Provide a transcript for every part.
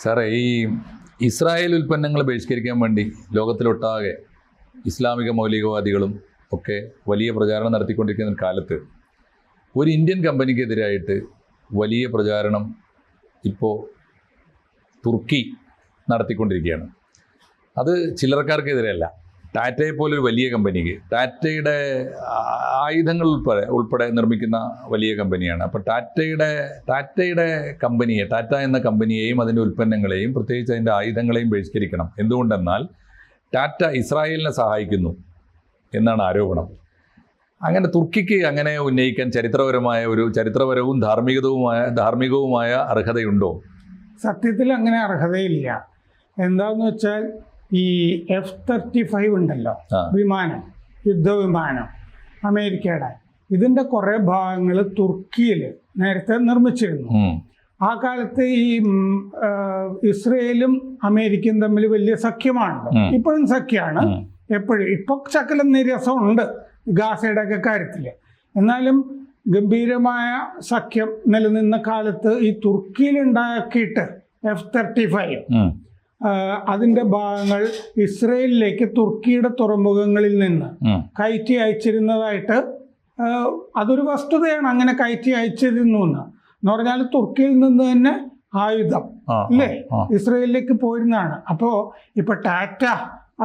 സാറേ, ഈ ഇസ്രായേൽ ഉൽപ്പന്നങ്ങൾ ബഹിഷ്കരിക്കാൻ വേണ്ടി ലോകത്തിലൊട്ടാകെ ഇസ്ലാമിക മൗലികവാദികളും ഒക്കെ വലിയ പ്രചാരണം നടത്തിക്കൊണ്ടിരിക്കുന്ന കാലത്ത് ഒരു ഇന്ത്യൻ കമ്പനിക്കെതിരായിട്ട് വലിയ പ്രചാരണം ഇപ്പോൾ തുർക്കി നടത്തിക്കൊണ്ടിരിക്കുകയാണ്. അത് ചില്ലറക്കാർക്കെതിരെയല്ല, ടാറ്റയെ പോലൊരു വലിയ കമ്പനിക്ക്, ടാറ്റയുടെ ആയുധങ്ങൾ ഉൾപ്പെടെ നിർമ്മിക്കുന്ന വലിയ കമ്പനിയാണ്. അപ്പോൾ ടാറ്റയുടെ കമ്പനിയെ, ടാറ്റ എന്ന കമ്പനിയെയും അതിൻ്റെ ഉൽപ്പന്നങ്ങളെയും പ്രത്യേകിച്ച് അതിൻ്റെ ആയുധങ്ങളെയും ബഹിഷ്കരിക്കണം. എന്തുകൊണ്ടെന്നാൽ ടാറ്റ ഇസ്രായേലിനെ സഹായിക്കുന്നു എന്നാണ് ആരോപണം. അങ്ങനെ തുർക്കിക്ക് അങ്ങനെ ഉന്നയിക്കാൻ ചരിത്രപരവും ധാർമ്മികവുമായ അർഹതയുണ്ടോ? സത്യത്തിൽ അങ്ങനെ അർഹതയില്ല. എന്താന്ന് വെച്ചാൽ ഈ F-35 ഉണ്ടല്ലോ, വിമാനം, യുദ്ധവിമാനം, അമേരിക്കയുടെ, ഇതിൻ്റെ കുറേ ഭാഗങ്ങൾ തുർക്കിയിൽ നേരത്തെ നിർമ്മിച്ചിരുന്നു. ആ കാലത്ത് ഈ ഇസ്രയേലും അമേരിക്കയും തമ്മിൽ വലിയ സഖ്യമാണല്ലോ. ഇപ്പോഴും സഖ്യമാണ്, എപ്പോഴും. ഇപ്പൊ ശകലം നിരസമുണ്ട് ഗാസയുടെ ഒക്കെ കാര്യത്തിൽ. എന്നാലും ഗംഭീരമായ സഖ്യം നിലനിന്ന കാലത്ത് ഈ തുർക്കിയിൽ ഉണ്ടാക്കിയിട്ട് F-35 അതിൻ്റെ ഭാഗങ്ങൾ ഇസ്രയേലിലേക്ക് തുർക്കിയുടെ തുറമുഖങ്ങളിൽ നിന്ന് കയറ്റി അയച്ചിരുന്നതായിട്ട് അതൊരു വസ്തുതയാണ്. അങ്ങനെ കയറ്റി അയച്ചിരുന്നു എന്ന് പറഞ്ഞാൽ തുർക്കിയിൽ നിന്ന് തന്നെ ആയുധം അല്ലേ ഇസ്രയേലിലേക്ക് പോയിരുന്നതാണ്. അപ്പോൾ ഇപ്പൊ ടാറ്റ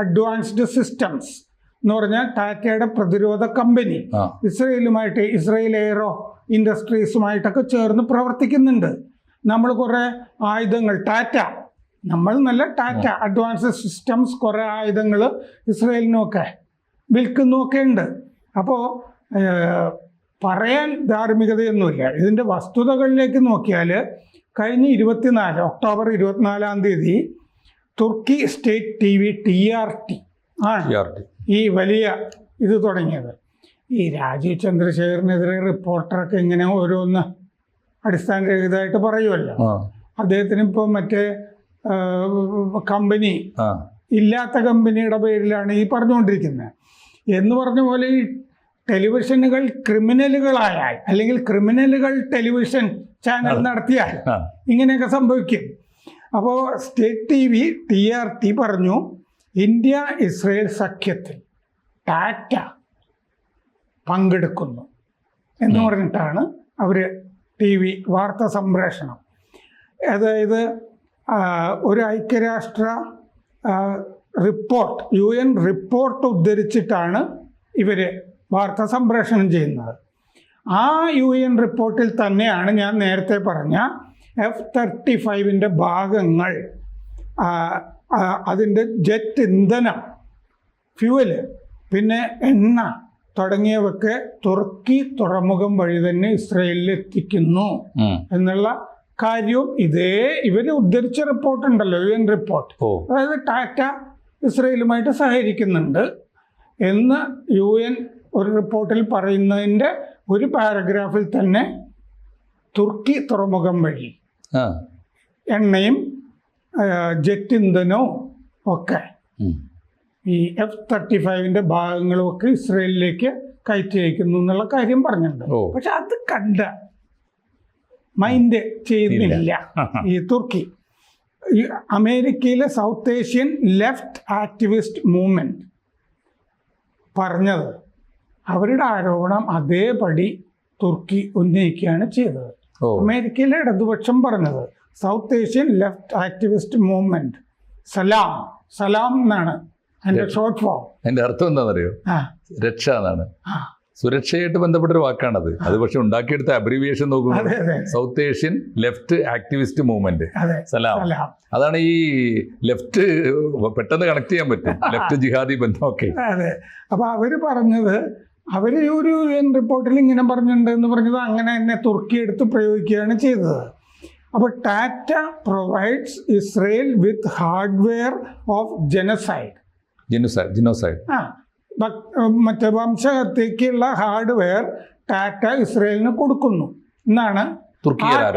അഡ്വാൻസ്ഡ് സിസ്റ്റംസ് എന്ന് പറഞ്ഞാൽ ടാറ്റയുടെ പ്രതിരോധ കമ്പനി ഇസ്രയേലുമായിട്ട്, ഇസ്രയേൽ എയ്റോ ഇൻഡസ്ട്രീസുമായിട്ടൊക്കെ ചേർന്ന് പ്രവർത്തിക്കുന്നുണ്ട്. നമ്മൾ കുറേ ആയുധങ്ങൾ ടാറ്റ അഡ്വാൻസ്ഡ് സിസ്റ്റംസ് കുറേ ആയുധങ്ങൾ ഇസ്രയേലിനൊക്കെ വിൽക്കുന്നൊക്കെ ഉണ്ട്. അപ്പോൾ പറയാൻ ധാർമ്മികതയൊന്നുമില്ല. ഇതിൻ്റെ വസ്തുതകളിലേക്ക് നോക്കിയാൽ കഴിഞ്ഞ ഒക്ടോബർ 24 തുർക്കി സ്റ്റേറ്റ് TV TRT ആണ് ഈ വലിയ ഇത് തുടങ്ങിയത്. ഈ രാജീവ് ചന്ദ്രശേഖറിനെതിരെ റിപ്പോർട്ടറൊക്കെ ഇങ്ങനെ ഓരോന്ന് അടിസ്ഥാനരഹിതമായിട്ട് പറയുമല്ലോ. അദ്ദേഹത്തിന് ഇപ്പോൾ മറ്റേ കമ്പനി ഇല്ലാത്ത കമ്പനിയുടെ പേരിലാണ് ഈ പറഞ്ഞുകൊണ്ടിരിക്കുന്നത് എന്ന് പറഞ്ഞ പോലെ ഈ ടെലിവിഷനുകൾ ക്രിമിനലുകളായാൽ, അല്ലെങ്കിൽ ക്രിമിനലുകൾ ടെലിവിഷൻ ചാനൽ നടത്തിയാൽ ഇങ്ങനെയൊക്കെ സംഭവിക്കും. അപ്പോൾ സ്റ്റേറ്റ് TV TRT പറഞ്ഞു, ഇന്ത്യ ഇസ്രയേൽ സഖ്യത്തിൽ ടാറ്റ പങ്കെടുക്കുന്നു എന്ന് പറഞ്ഞിട്ടാണ് അവർ TV വാർത്താ സംപ്രേഷണം. അതായത് ഒരു ഐക്യരാഷ്ട്ര റിപ്പോർട്ട്, UN റിപ്പോർട്ട് ഉദ്ധരിച്ചിട്ടാണ് ഇവർ വാർത്താ സംപ്രേഷണം ചെയ്യുന്നത്. ആ UN റിപ്പോർട്ടിൽ തന്നെയാണ് ഞാൻ നേരത്തെ പറഞ്ഞ F-35 ഭാഗങ്ങൾ, അതിൻ്റെ ജെറ്റ് ഇന്ധനം, ഫ്യൂവല്, പിന്നെ എണ്ണ തുടങ്ങിയവയൊക്കെ തുർക്കി തുറമുഖം വഴി തന്നെ ഇസ്രയേലിൽ എത്തിക്കുന്നു എന്നുള്ള കാര്യവും ഇവർ ഉദ്ധരിച്ച റിപ്പോർട്ടുണ്ടല്ലോ, UN റിപ്പോർട്ട്. അതായത് ടാറ്റ ഇസ്രയേലുമായിട്ട് സഹകരിക്കുന്നുണ്ട് എന്ന് UN ഒരു റിപ്പോർട്ടിൽ പറയുന്നതിൻ്റെ ഒരു പാരഗ്രാഫിൽ തന്നെ തുർക്കി തുറമുഖം വഴി എണ്ണയും ജെറ്റ് ഇന്ധനവും ഒക്കെ ഈ F-35 ഭാഗങ്ങളും ഒക്കെ ഇസ്രയേലിലേക്ക് കയറ്റി അയക്കുന്നു എന്നുള്ള കാര്യം പറഞ്ഞിട്ടുണ്ട്. പക്ഷെ അത് മൈൻഡ് ചെയ്യുന്നില്ല ഈ തുർക്കി. ഈ അമേരിക്കയിലെ south Asian left activist movement പറഞ്ഞത്, അവരുടെ ആരോപണം അതേപടി തുർക്കി ഉന്നയിക്കുകയാണ് ചെയ്തത്. അമേരിക്കയിലെ ഇടതുപക്ഷം പറഞ്ഞത് South Asian left activist movement, SALAM എന്നാണ് അതിന്റെ ഷോർട്ട് ഫോം. അതിന്റെ അർത്ഥം എന്താണെന്നറിയോ? രക്ഷ എന്നാണ്. സുരക്ഷയായിട്ട് ബന്ധപ്പെട്ടൊരു വാക്കാണത്. അത് പക്ഷെ ഉണ്ടാക്കിയെടുത്ത അബ്രീവിയേഷൻ നോക്കുമ്പോൾ South Asian left activist movement, SALAM. അതാണ് ഈ ലെഫ്റ്റ് പെട്ടെന്ന് കണക്ട് ചെയ്യാൻ പറ്റും, ലെഫ്റ്റ് ജിഹാദി ബന്ധമൊക്കെ. അതെ. അപ്പൊ അവര് പറഞ്ഞത്, അവര് ഒരു UN റിപ്പോർട്ടിൽ ഇങ്ങനെ പറഞ്ഞിട്ടുണ്ട് എന്ന് പറഞ്ഞത് അങ്ങനെ തന്നെ തുർക്കി എടുത്ത് പ്രയോഗിക്കുകയാണ് ചെയ്തത്. അപ്പോൾ Tata provides Israel with hardware of genocide. മറ്റേ വംശഹത്യക്കുള്ള ഹാർഡ്വെയർ ടാറ്റ ഇസ്രയേലിന് കൊടുക്കുന്നു എന്നാണ്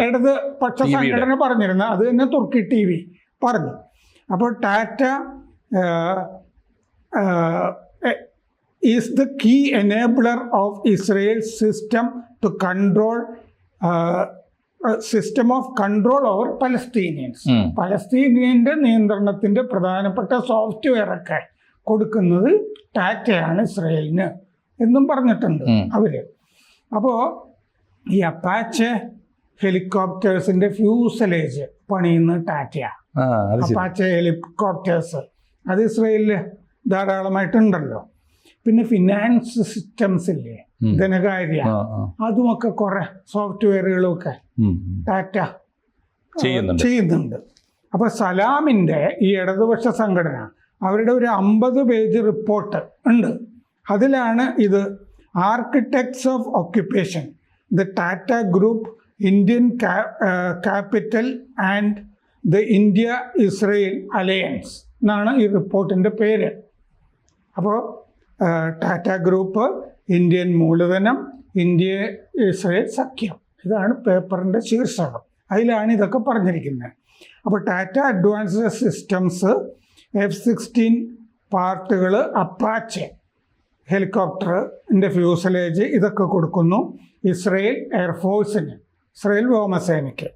ഇടതുപക്ഷ സംഘടന പറഞ്ഞിരുന്നത്. അത് തന്നെ തുർക്കി TV പറഞ്ഞു. അപ്പോൾ Tata is the key enabler of Israel system to control system of control over Palestinians. പലസ്തീനിയന്റെ നിയന്ത്രണത്തിന്റെ പ്രധാനപ്പെട്ട സോഫ്റ്റ്വെയർ ഒക്കെ കൊടുക്കുന്നത് ടാറ്റയാണ് ഇസ്രയേലിന് എന്നും പറഞ്ഞിട്ടുണ്ട് അവര്. അപ്പോൾ ഈ അപ്പാച്ചെ ഹെലികോപ്റ്റേഴ്സിന്റെ ഫ്യൂസലേജ് പണിയുന്നത് ടാറ്റയാണ്. അപ്പാച്ചെ ഹെലികോപ്റ്റേഴ്സ് അത് ഇസ്രയേലില് ധാരാളമായിട്ടുണ്ടല്ലോ. പിന്നെ ഫിനാൻസ് സിസ്റ്റംസ് ഇല്ലേ, ധനകാര്യ, അതുമൊക്കെ കുറെ സോഫ്റ്റ്വെയറുകളൊക്കെ ടാറ്റ ചെയ്യുന്നുണ്ട്. അപ്പൊ സലാമിന്റെ ഈ ഇടതുപക്ഷ സംഘടന അവരുടെ ഒരു 50 പേജ് റിപ്പോർട്ട് ഉണ്ട്. അതിലാണ് ഇത് architects of occupation, the Tata group, Indian capital and the India Israel alliance എന്നാണ് ഈ റിപ്പോർട്ടിൻ്റെ പേര്. അപ്പോൾ ടാറ്റ ഗ്രൂപ്പ്, ഇന്ത്യൻ മൂലധനം, ഇന്ത്യ ഇസ്രയേൽ സഖ്യം, ഇതാണ് പേപ്പറിൻ്റെ ശീർഷകം. അതിലാണ് ഇതൊക്കെ പറഞ്ഞിരിക്കുന്നത്. അപ്പോൾ ടാറ്റ അഡ്വാൻസ്ഡ് സിസ്റ്റംസ് F-16 പാർട്ടുകൾ, അപ്പാച്ചെ ഹെലികോപ്റ്ററിൻ്റെ ഫ്യൂസലേജ് ഇതൊക്കെ കൊടുക്കുന്നു ഇസ്രയേൽ എയർഫോഴ്സിന്, ഇസ്രയേൽ വ്യോമസേനയ്ക്ക്.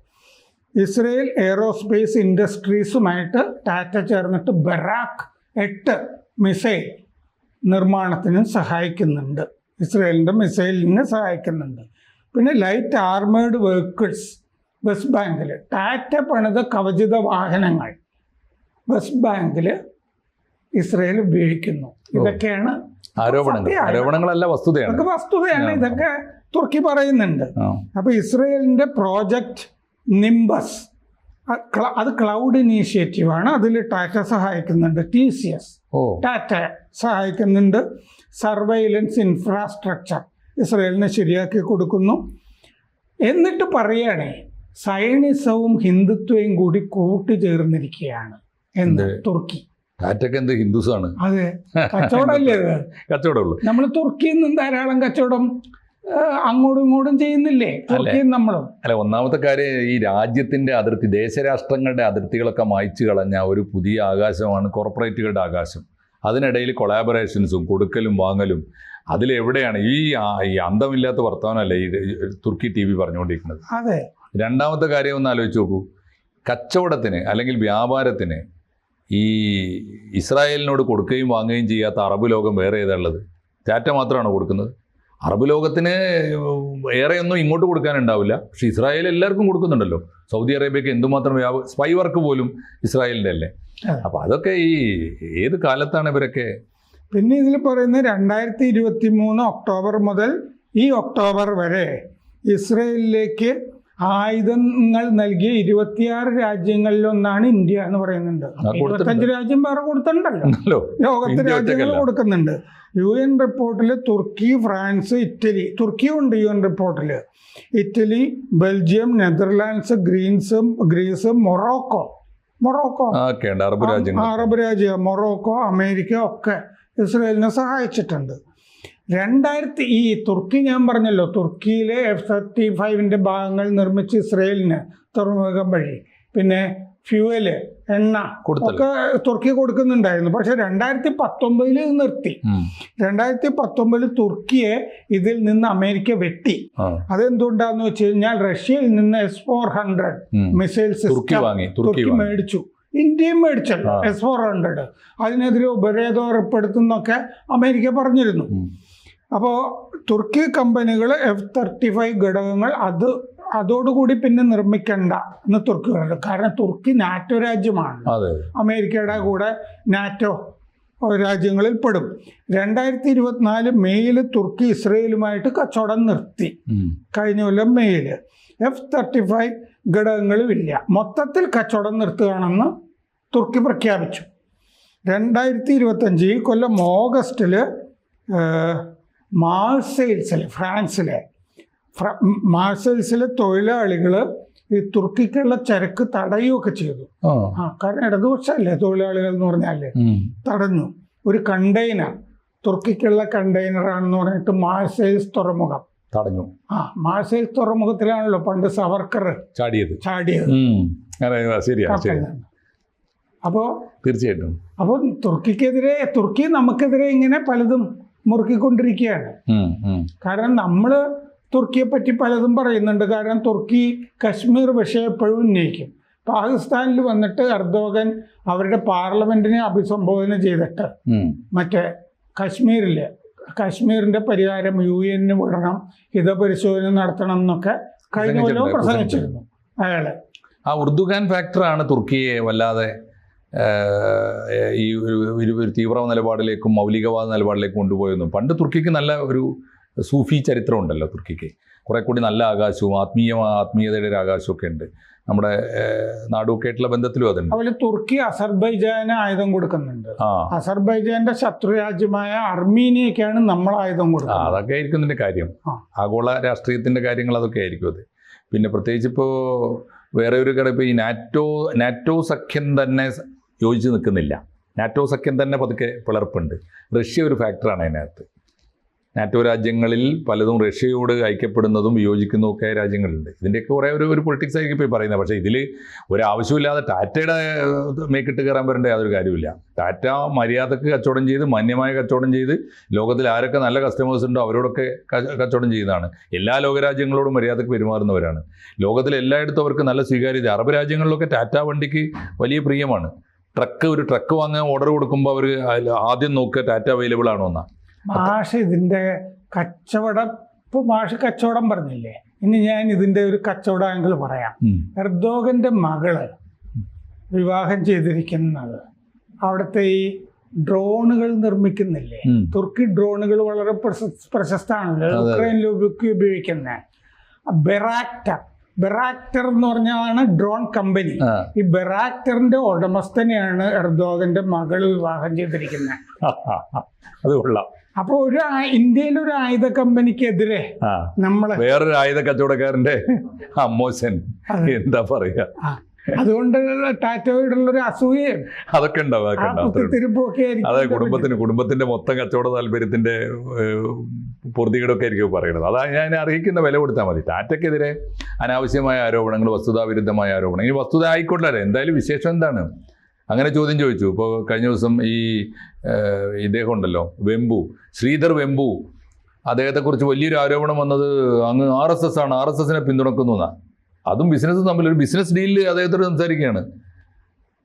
ഇസ്രയേൽ എയറോസ്പേസ് ഇൻഡസ്ട്രീസുമായിട്ട് ടാറ്റ ചേർന്നിട്ട് ബറാക്ക് 8 മിസൈൽ നിർമ്മാണത്തിന് സഹായിക്കുന്നുണ്ട്, ഇസ്രയേലിൻ്റെ മിസൈലിന് സഹായിക്കുന്നുണ്ട്. പിന്നെ ലൈറ്റ് ആർമേഡ് വെഹിക്കിൾസ് വെസ്റ്റ് ബാങ്കിൽ ടാറ്റ പണിത കവചിത വാഹനങ്ങൾ വെസ്റ്റ് ബാങ്കിൽ ഇസ്രയേൽ ഉപയോഗിക്കുന്നു. ഇതൊക്കെയാണ് ആരോപണങ്ങളല്ല, വസ്തുതയാണ്. ഇതൊക്കെ തുർക്കി പറയുന്നുണ്ട്. അപ്പൊ ഇസ്രയേലിന്റെ പ്രോജക്റ്റ് നിംബസ് അത് ക്ലൗഡ് ഇനീഷ്യേറ്റീവാണ്. അതിൽ ടാറ്റ സഹായിക്കുന്നുണ്ട്, TCS ടാറ്റ സഹായിക്കുന്നുണ്ട്. സർവൈലൻസ് ഇൻഫ്രാസ്ട്രക്ചർ ഇസ്രയേലിന് ശരിയാക്കി കൊടുക്കുന്നു. എന്നിട്ട് പറയണേ സയനിസവും ഹിന്ദുത്വയും കൂടി കൂട്ടിച്ചേർന്നിരിക്കുകയാണ് എന്ന് തുർക്കി. ടാറ്റക്ക് എന്ത് ഹിന്ദുസാണ്? അതെ, കച്ചവടമല്ലേ അത്? കച്ചവടമുള്ളൂ. നമ്മൾ തുർക്കിയിൽ നിന്നും ധാരാളം കച്ചവടം അങ്ങോട്ടും ഇങ്ങോട്ടും ചെയ്യുന്നില്ലേ, തുർക്കിയും നമ്മളും. അല്ല, ഒന്നാമത്തെ കാര്യം ഈ രാജ്യത്തിന്റെ അതിർത്തി, ദേശരാഷ്ട്രങ്ങളുടെ അതിർത്തികളൊക്കെ മായ്ച്ചു കളഞ്ഞ ഒരു പുതിയ ആകാശമാണ് കോർപ്പറേറ്റുകളുടെ ആകാശം. അതിനിടയിൽ കൊളാബറേഷൻസും കൊടുക്കലും വാങ്ങലും, അതിലെവിടെയാണ് ഈ അന്തമില്ലാത്ത വർത്തമാനമല്ലേ ഈ തുർക്കി TV പറഞ്ഞുകൊണ്ടിരിക്കുന്നത്? അതെ. രണ്ടാമത്തെ കാര്യം ഒന്ന് ആലോചിച്ച് നോക്കൂ. കച്ചവടത്തിന് അല്ലെങ്കിൽ വ്യാപാരത്തിന് ഈ ഇസ്രായേലിനോട് കൊടുക്കുകയും വാങ്ങുകയും ചെയ്യാത്ത അറബ് ലോകം വേറെ ഏതാണുള്ളത്? ടാറ്റ മാത്രമാണോ കൊടുക്കുന്നത്? അറബ് ലോകത്തിന് ഏറെയൊന്നും ഇങ്ങോട്ട് കൊടുക്കാനുണ്ടാവില്ല, പക്ഷെ ഇസ്രായേൽ എല്ലാവർക്കും കൊടുക്കുന്നുണ്ടല്ലോ. സൗദി അറേബ്യക്ക് എന്തുമാത്രം സ്പൈ വർക്ക് പോലും ഇസ്രായേലിൻ്റെ അല്ലേ. അപ്പം അതൊക്കെ ഈ ഏത് കാലത്താണ് ഇവരൊക്കെ? പിന്നെ ഇതിൽ പറയുന്നത് 2023 ഒക്ടോബർ മുതൽ ഈ ഒക്ടോബർ വരെ ഇസ്രായേലിലേക്ക് ആയുധങ്ങൾ നൽകിയ 26 രാജ്യങ്ങളിലൊന്നാണ് ഇന്ത്യ എന്ന് പറയുന്നുണ്ട്. 25 രാജ്യം വേറെ കൊടുത്തിട്ടുണ്ടല്ലോ, ലോകത്തെ രാജ്യങ്ങൾ കൊടുക്കുന്നുണ്ട്. UN റിപ്പോർട്ടിൽ തുർക്കി, ഫ്രാൻസ്, ഇറ്റലി, തുർക്കിയുണ്ട് UN റിപ്പോർട്ടിൽ, Italy, Belgium, Netherlands, Greece, Morocco, Arab രാജ്യം, മൊറോക്കോ, അമേരിക്ക ഒക്കെ ഇസ്രയേലിനെ സഹായിച്ചിട്ടുണ്ട്. ഈ തുർക്കി ഞാൻ പറഞ്ഞല്ലോ, തുർക്കിയിലെ F-35 ഭാഗങ്ങൾ നിർമ്മിച്ച് ഇസ്രയേലിന് തുറമുഖം വഴി, പിന്നെ ഫ്യൂവല്, എണ്ണ ഒക്കെ തുർക്കി കൊടുക്കുന്നുണ്ടായിരുന്നു. പക്ഷെ 2019 നിർത്തി. 2019 തുർക്കിയെ ഇതിൽ നിന്ന് അമേരിക്ക വെട്ടി. അതെന്തുകൊണ്ടാന്ന് വെച്ച് കഴിഞ്ഞാൽ റഷ്യയിൽ നിന്ന് S-400 മിസൈൽ സിസ്റ്റം തുർക്കി മേടിച്ചു, ഇന്ത്യയും മേടിച്ചല്ലോ S-400. അതിനെതിരെ ഉപരോധം ഏർപ്പെടുത്തുന്നൊക്കെ അമേരിക്ക പറഞ്ഞിരുന്നു. അപ്പോൾ തുർക്കി കമ്പനികൾ F-35 ഘടകങ്ങൾ അതോടുകൂടി പിന്നെ നിർമ്മിക്കണ്ട എന്ന് തുർക്കി പറഞ്ഞു. കാരണം തുർക്കി നാറ്റോ രാജ്യമാണ്, അമേരിക്കയുടെ കൂടെ നാറ്റോ രാജ്യങ്ങളിൽ പെടും. 2024 മെയ്യിൽ തുർക്കി ഇസ്രയേലുമായിട്ട് കച്ചവടം നിർത്തി. കഴിഞ്ഞ കൊല്ലം മെയ്യിൽ F-35 ഘടകങ്ങളും ഇല്ല, മൊത്തത്തിൽ കച്ചവടം നിർത്തുകയാണെന്ന് തുർക്കി പ്രഖ്യാപിച്ചു. 2025 ഈ കൊല്ലം ഓഗസ്റ്റിൽ മാർസെയിൽസിലെ തൊഴിലാളികൾ ഈ തുർക്കിക്കുള്ള ചരക്ക് തടയുകയൊക്കെ ചെയ്തു. കാരണം ഇടതുപക്ഷമല്ലേ തൊഴിലാളികൾ എന്ന് പറഞ്ഞാല്, തടഞ്ഞു. ഒരു കണ്ടെയ്നർ, തുർക്കിക്കുള്ള കണ്ടെയ്നറാണെന്ന് പറഞ്ഞിട്ട് മാർസെയിൽസ് തുറമുഖം തടഞ്ഞു. മാർസെയിൽസ് തുറമുഖത്തിലാണല്ലോ പണ്ട് സവർക്കർ ചാടിയത്. അപ്പോൾ തീർച്ചയായിട്ടും അപ്പോൾ തുർക്കി നമുക്കെതിരെ ഇങ്ങനെ പലതും മുറുക്കിക്കൊണ്ടിരിക്കുകയാണ്. കാരണം നമ്മൾ തുർക്കിയെ പറ്റി പലതും പറയുന്നുണ്ട്. കാരണം തുർക്കി കശ്മീർ വിഷയം എപ്പോഴും ഉന്നയിക്കും. പാകിസ്ഥാനിൽ വന്നിട്ട് എർദോഗൻ അവരുടെ പാർലമെന്റിനെ അഭിസംബോധന ചെയ്തിട്ട് മറ്റേ കശ്മീരിന്റെ പരിഹാരം UN വിടണം, ഹിതപരിശോധന നടത്തണം എന്നൊക്കെ കഴിഞ്ഞ കൊല്ലം പ്രസംഗിച്ചിരുന്നു അയാള്. ആ ഉർദുഗാൻ ഫാക്ടറാണ് തുർക്കിയെ വല്ലാതെ ഈ ഒരു തീവ്ര നിലപാടിലേക്കും മൗലികവാദ നിലപാടിലേക്കും കൊണ്ടുപോയെന്നും. പണ്ട് തുർക്കിക്ക് നല്ല ഒരു സൂഫി ചരിത്രം ഉണ്ടല്ലോ. തുർക്കിക്ക് കുറെ കൂടി നല്ല ആകാശവും ആത്മീയതയുടെ ഒരു ആകാശമൊക്കെ ഉണ്ട്. നമ്മുടെ നാടുമൊക്കെയായിട്ടുള്ള ബന്ധത്തിലും അതുണ്ട്. അതുപോലെ തുർക്കി അസർബൈജാന് ആയുധം കൊടുക്കുന്നുണ്ട്. അസർബൈജാന്റെ ശത്രുരാജ്യമായ അർമീനിയക്കാണ് നമ്മൾ ആയുധം കൊടുക്കുന്നത്. അതൊക്കെ ആയിരിക്കും ഇതിന്റെ കാര്യം. ആഗോള രാഷ്ട്രീയത്തിന്റെ കാര്യങ്ങൾ അതൊക്കെ ആയിരിക്കും അത്. പിന്നെ പ്രത്യേകിച്ച് ഇപ്പോൾ വേറെ ഒരു ഘടകം, ഇപ്പോൾ ഈ നാറ്റോ സഖ്യം തന്നെ യോജിച്ച് നിൽക്കുന്നില്ല. നാറ്റോ സഖ്യം തന്നെ പതുക്കെ പിളർപ്പുണ്ട്. റഷ്യ ഒരു ഫാക്ടറാണ് അതിനകത്ത്. നാറ്റോ രാജ്യങ്ങളിൽ പലതും റഷ്യയോട് ഐക്യപ്പെടുന്നതും വിയോജിക്കുന്നതും ഒക്കെ രാജ്യങ്ങളുണ്ട്. ഇതിൻ്റെയൊക്കെ കുറേ ഒരു പൊളിറ്റിക്സ് ആയിരിക്കും ഇപ്പോൾ പറയുന്നത്. പക്ഷേ ഇതിൽ ഒരാവശ്യമില്ലാതെ ടാറ്റയുടെ മേക്കിട്ട് കയറാൻ വരേണ്ട യാതൊരു കാര്യമില്ല. ടാറ്റ മര്യാദക്ക് കച്ചവടം ചെയ്ത്, മാന്യമായ കച്ചവടം ചെയ്ത്, ലോകത്തിൽ ആരൊക്കെ നല്ല കസ്റ്റമേഴ്സ് ഉണ്ടോ അവരോടൊക്കെ കച്ചവടം ചെയ്യുന്നതാണ്. എല്ലാ ലോകരാജ്യങ്ങളോടും മര്യാദക്ക് പെരുമാറുന്നവരാണ്. ലോകത്തിൽ എല്ലായിടത്തും അവർക്ക് നല്ല സ്വീകാര്യത. അറബ് രാജ്യങ്ങളിലൊക്കെ ടാറ്റ വണ്ടിക്ക് വലിയ പ്രിയമാണ്. ഒരു ട്രക്ക് വാങ്ങാൻ ഓർഡർ കൊടുക്കുമ്പോൾ അവർ ആദ്യം നോക്കുക ടാറ്റ അവൈലബിൾ ആണോ എന്നാണ്. മാഷ് ഇതിൻ്റെ കച്ചവടം പറഞ്ഞില്ലേ, ഇനി ഞാൻ ഇതിൻ്റെ ഒരു കച്ചവട ആംഗിൾ പറയാം. എർദോഗന്റെ മകള് വിവാഹം ചെയ്തിരിക്കുന്നത് അവിടുത്തെ ഈ ഡ്രോണുകൾ നിർമ്മിക്കുന്നില്ലേ, തുർക്കി ഡ്രോണുകൾ വളരെ പ്രശസ്തമാണല്ലോ, യുക്രൈനിൽ ഉപയോഗിക്കുന്ന ബെറാക്ടർ എന്ന് പറഞ്ഞാണ് ഡ്രോൺ കമ്പനി. ഈ ബെറാക്ടറിന്റെ ഉടമസ്ഥനെയാണ് എർദോഗന്റെ മകള് വിവാഹം ചെയ്തിരിക്കുന്നത്. അത് കൊള്ളാം. അപ്പൊ ഇന്ത്യയിലെ ഒരു ആയുധ കമ്പനിക്കെതിരെ നമ്മള് വേറൊരു ആയുധ കച്ചവടക്കാരന്റെ അമ്മോശൻ എന്താ പറയാ, അതുകൊണ്ട് ടാറ്റോയോടുള്ള ഒരു അസൂയയും അതൊക്കെ ഉണ്ടാവും. അതെ, കുടുംബത്തിന്റെ മൊത്തം കച്ചവട താല്പര്യത്തിന്റെ പൂർത്തികേടൊക്കെ ആയിരിക്കും പറയുന്നത്. അതാ ഞാൻ അറിയിക്കുന്ന വില കൊടുത്താൽ മതി. ടാറ്റയ്ക്കെതിരെ അനാവശ്യമായ ആരോപണങ്ങൾ, വസ്തുതാവിരുദ്ധമായ ആരോപണം. ഇനി വസ്തുത ആയിക്കൊള്ളാരെ, എന്തായാലും വിശേഷം എന്താണ്? അങ്ങനെ ചോദ്യം ചോദിച്ചു. ഇപ്പോൾ കഴിഞ്ഞ ദിവസം ഇദ്ദേഹം ഉണ്ടല്ലോ, ശ്രീധർ വെമ്പു, അദ്ദേഹത്തെക്കുറിച്ച് വലിയൊരു ആരോപണം വന്നത് അങ്ങ് RSS ആണ്, RSSനെ പിന്തുണക്കുന്നു എന്നാണ്. അതും ബിസിനസ്സും തമ്മിൽ ഒരു ബിസിനസ് ഡീലിൽ അദ്ദേഹത്തോട് സംസാരിക്കുകയാണ്.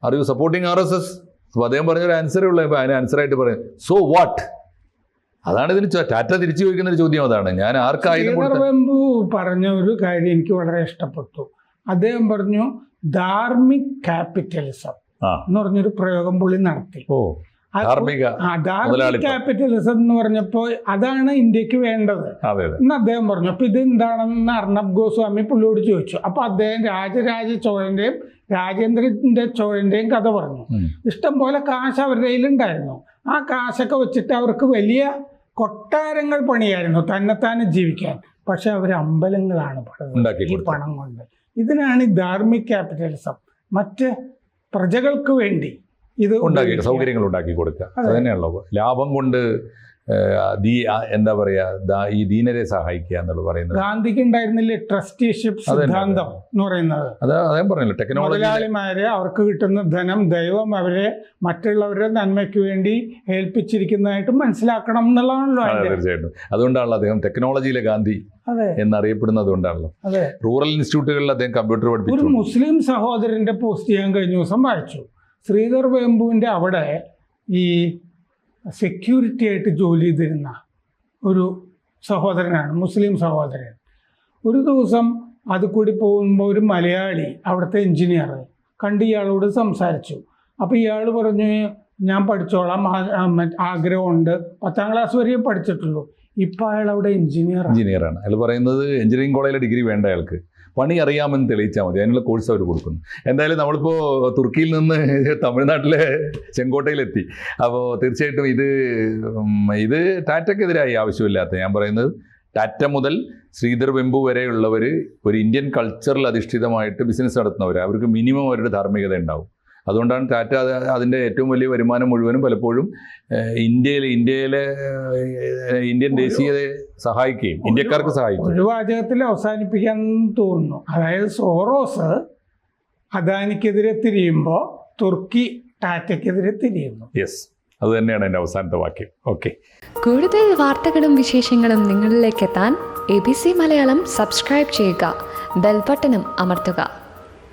Are you supporting RSS? അപ്പോൾ അദ്ദേഹം പറഞ്ഞൊരു ആൻസറേ ഉള്ളൂ. ഇപ്പോൾ അതിന് ആൻസറായിട്ട് പറയും സോ വാട്ട്. അതാണ് ഇതിന് ടാറ്റ തിരിച്ചു ചോദിക്കുന്ന ഒരു ചോദ്യം. അതാണ് ഞാൻ വെമ്പു പറഞ്ഞ ഒരു കാര്യം എനിക്ക് വളരെ ഇഷ്ടപ്പെട്ടു. അദ്ദേഹം പറഞ്ഞു ധാർമ്മിക് ക്യാപിറ്റലിസം എന്ന് പറഞ്ഞൊരു പ്രയോഗം പുള്ളി നടത്തി. ധാർമ്മിക ക്യാപിറ്റലിസം എന്ന് പറഞ്ഞപ്പോൾ അതാണ് ഇന്ത്യക്ക് വേണ്ടത് എന്ന് അദ്ദേഹം പറഞ്ഞു. അപ്പൊ ഇത് എന്താണെന്ന് അർണബ് ഗോസ്വാമി പുള്ളിയോട് ചോദിച്ചു. അപ്പൊ അദ്ദേഹം രാജരാജ ചോഴന്റെയും രാജേന്ദ്ര ചോഴന്റെയും കഥ പറഞ്ഞു. ഇഷ്ടം പോലെ കാശ് അവരുടെ കയ്യിലുണ്ടായിരുന്നു. ആ കാശൊക്കെ വെച്ചിട്ട് അവർക്ക് വലിയ കൊട്ടാരങ്ങൾ പണിയായിരുന്നു തന്നെത്താനെ ജീവിക്കാൻ. പക്ഷെ അവർ അമ്പലങ്ങളാണ് പണിത് ഈ പണം കൊണ്ട്. ഇതിനാണ് ഈ ധാർമ്മിക് ക്യാപിറ്റലിസം. മറ്റ് പ്രജകൾക്ക് വേണ്ടി ഇത് സൗകര്യങ്ങൾ ഉണ്ടാക്കി കൊടുക്കുക. അത് തന്നെയാണല്ലോ ലാഭം കൊണ്ട് എന്താ പറയാ, ഈ ദീനരെ സഹായിക്കുക എന്നുള്ള പറയുന്നത്. ഗാന്ധിക്ക് ഉണ്ടായിരുന്നില്ലേ ട്രസ്റ്റിഷിപ്പ് സിദ്ധാന്തം എന്ന് പറയുന്നത്? അതേ പറഞ്ഞല്ലോ, ടെക്നോളജി മുതലാളിമാരെ അവർക്ക് കിട്ടുന്ന ധനം ദൈവം അവരെ മറ്റുള്ളവരുടെ നന്മയ്ക്ക് വേണ്ടി ഏൽപ്പിച്ചിരിക്കുന്നതായിട്ട് മനസ്സിലാക്കണം എന്നുള്ളതാണല്ലോ. തീർച്ചയായിട്ടും. അതുകൊണ്ടാണല്ലോ അദ്ദേഹം ടെക്നോളജിയിലെ ഗാന്ധി എന്നറിയപ്പെടുന്നത്. അതുകൊണ്ടാണല്ലോ റൂറൽ ഇൻസ്റ്റിറ്റ്യൂട്ടുകളിൽ അദ്ദേഹം കമ്പ്യൂട്ടർ പഠിപ്പിച്ചു. ഒരു മുസ്ലിം സഹോദരന്റെ പോസ്റ്റ് ഞാൻ കഴിഞ്ഞ ദിവസം വായിച്ചു. ശ്രീധർ വെമ്പുവിൻ്റെ അവിടെ ഈ സെക്യൂരിറ്റി ആയിട്ട് ജോലി ചെയ്തിരുന്ന ഒരു സഹോദരനാണ്, മുസ്ലിം സഹോദരൻ. ഒരു ദിവസം അത് കൂടി പോകുമ്പോൾ ഒരു മലയാളി അവിടുത്തെ എഞ്ചിനീയർ കണ്ട് ഇയാളോട് സംസാരിച്ചു. അപ്പോൾ ഇയാൾ പറഞ്ഞു, ഞാൻ പഠിച്ചോളാം, ആഗ്രഹമുണ്ട്, 10ാം ക്ലാസ് വരെ പഠിച്ചിട്ടുള്ളൂ. ഇപ്പം അയാൾ അവിടെ എഞ്ചിനീയറാണ്. അയാൾ പറയുന്നത് എഞ്ചിനീയറിംഗ് കോളേജിലെ ഡിഗ്രി വേണ്ട, അയാൾക്ക് പണി അറിയാമെന്ന് തെളിയിച്ചാൽ മതി, അതിനുള്ള കോഴ്സ് അവർ കൊടുക്കുന്നു. എന്തായാലും നമ്മളിപ്പോൾ തുർക്കിയിൽ നിന്ന് തമിഴ്നാട്ടിലെ ചെങ്കോട്ടയിലെത്തി. അപ്പോൾ തീർച്ചയായിട്ടും ഇത് ടാറ്റയ്ക്കെതിരായി ആവശ്യമില്ലാത്ത, ഞാൻ പറയുന്നത് ടാറ്റ മുതൽ ശ്രീധർ വെമ്പു വരെയുള്ളവർ ഒരു ഇന്ത്യൻ കൾച്ചറിൽ അധിഷ്ഠിതമായിട്ട് ബിസിനസ് നടത്തുന്നവർ, അവർക്ക് മിനിമം അവരുടെ ധാർമ്മികത ഉണ്ടാവും. അതുകൊണ്ടാണ് ടാറ്റ അതിൻ്റെ ഏറ്റവും വലിയ വരുമാനം മുഴുവനും പലപ്പോഴും ഇന്ത്യൻ ദേശീയതയെ സഹായിക്കുകയും ഇന്ത്യക്കാർക്ക് സഹായിക്കും. ഒരു വാചകത്തിൽ അവസാനിപ്പിക്കാൻ തോന്നുന്നു. അതായത് സോറോസ് അദാനിക്കെതിരെ തിരിയുമ്പോൾ തുർക്കി ടാറ്റയ്ക്കെതിരെ തിരിയുന്നു. യെസ്, അത് തന്നെയാണ് എൻ്റെ അവസാനത്തെ വാക്യം. ഓക്കെ, കൂടുതൽ വാർത്തകളും വിശേഷങ്ങളും നിങ്ങളിലേക്ക് എത്താൻ ABC മലയാളം സബ്സ്ക്രൈബ് ചെയ്യുക, ബെൽബട്ടനും അമർത്തുക.